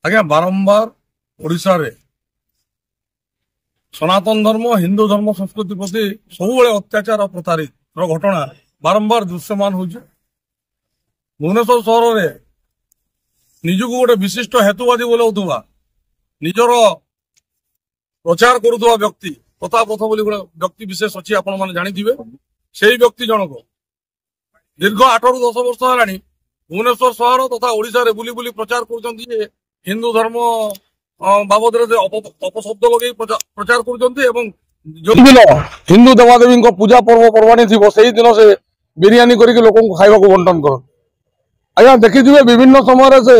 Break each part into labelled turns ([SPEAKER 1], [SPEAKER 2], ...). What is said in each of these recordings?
[SPEAKER 1] आज्ञा बारंबार ओडिशा रे सनातन धर्म हिंदू धर्म संस्कृति प्रति सब अत्याचार प्रतारित घटना बारंबार दृश्यमान हो भुवनेश्वर सहर में निजक गोटे विशिष्ट हेतुवादी बोलाउथुवा निजर प्रचार करुवा व्यक्ति प्रतापथ बोली गोटे व्यक्ति विशेष अच्छी आपण मैंने जानिथिबे से व्यक्ति जनक दीर्घ 8 ରୁ 10 वर्ष है भुवनेश्वर सहर तथा ओडिशा रे बुली बुली प्रचार कर हिंदू धर्म बाबद अपशब्द लगे प्रचार कर हिंदू देवादेवी पूजा पर्व पर्वाणी थी से दिन से बिरियानी करके लोक खावा बंटन कर आज्ञा देखिए विभिन्न समय से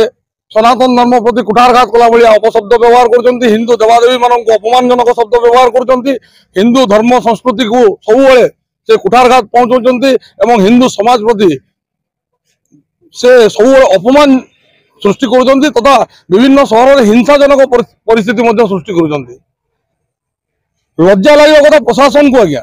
[SPEAKER 1] सनातन धर्म प्रति कुठारघात कला भाया अपशब्द व्यवहार कर हिंदू देवादेवी मान अपमानजनक शब्द व्यवहार कर हिंदू धर्म संस्कृति को सब से कुठारघात पहुंचाऊँ हिंदू समाज प्रति से सब अपमान सृष्टि कर तथा विभिन्न सहर में हिंसाजनक परिस्थिति सृष्टि कर लज्जा लगे कथा प्रशासन को आज्ञा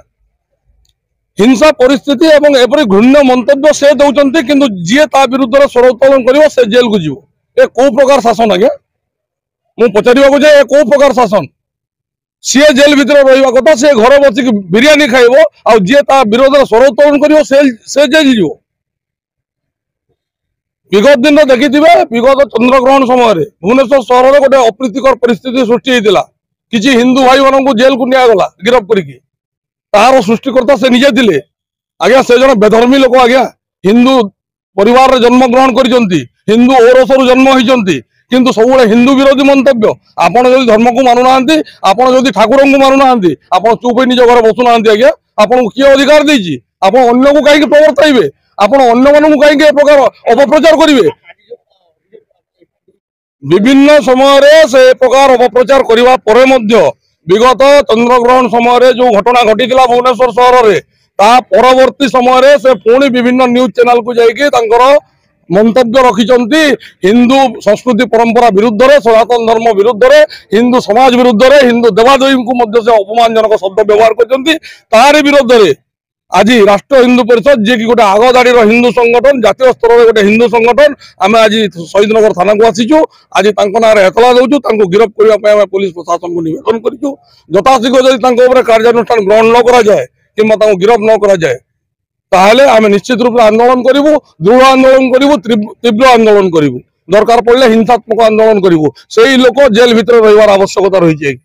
[SPEAKER 1] हिंसा परिस्थिति एवं एपरी घृण्य मंतव्य से दौरान किंतु जी ता विरुद्ध स्वर उत्तोलन कर जेल को जीव ए कौ प्रकार शासन आज्ञा मुझे पचार जाए कौ प्रकार शासन सी जेल भितर रहा कथा सी घर बसिक बिरियानी खाइब आ जी ता विरोध स्वर उत्तोलन कर जेल जीव विगत दिन देखिए विगत चंद्रग्रहण समय भुवनेश्वर सहर में गोटे अप्रीतिकर परिस्थिति सृष्टि होता किसी हिंदू भाई मान जेल को निगला गिरफ करके तार सृष्टिकर्ता से निजे थे आज्ञा से जन बेधर्मी लोक आज्ञा हिंदू परिवार जन्म ग्रहण कर हिंदू औरसरू जन्म होती किंतु सब हिंदू विरोधी मंतव्य आपड़ जब धर्म को मानुना आपड़ जब ठाकुर को मानुना आप चुप निज घर बसुना आज्ञा आपन किए अधिकार देती आप अन्न को कहीं प्रवर्ताइबे आपण अन्य मानू कहीं प्रकार अपप्रचार करेंगे विभिन्न समय से प्रकार अपप्रचार करने पर विगत चंद्रग्रहण समय जो घटना घटी भुवनेश्वर सहर में ता परवर्ती समय से पुणी विभिन्न न्यूज चैनल को जाकर मंतव्य रखिंट हिंदू संस्कृति परंपरा विरुद्ध रे सनातन धर्म विरुद्ध रे हिंदू समाज विरुद्ध रे हिंदू देवादेवी को से अपमानजनक शब्द व्यवहार कर विरुद्ध रे आज राष्ट्र हिंदू परिषद जी की गोटे आगदाड़ी हिंदू संगठन जातीय स्तर में गोटे हिंदू संगठन आम आज शहीदनगर थाना को आसीचु आज ना एतला दौचु गिरफ करने पुलिस प्रशासन को निवेदन करूँ यथाशीघ्र जब कार्यानुष्ठान ग्रहण न करा जाए कि गिरफ न करा जाए ताहले आम निश्चित रूप से आंदोलन करूँ दृढ़ आंदोलन करूँ तीव्र आंदोलन करूँ दरकार पड़े हिंसात्मक आंदोलन करूँ से लोक जेल भितर रही आवश्यकता रही है।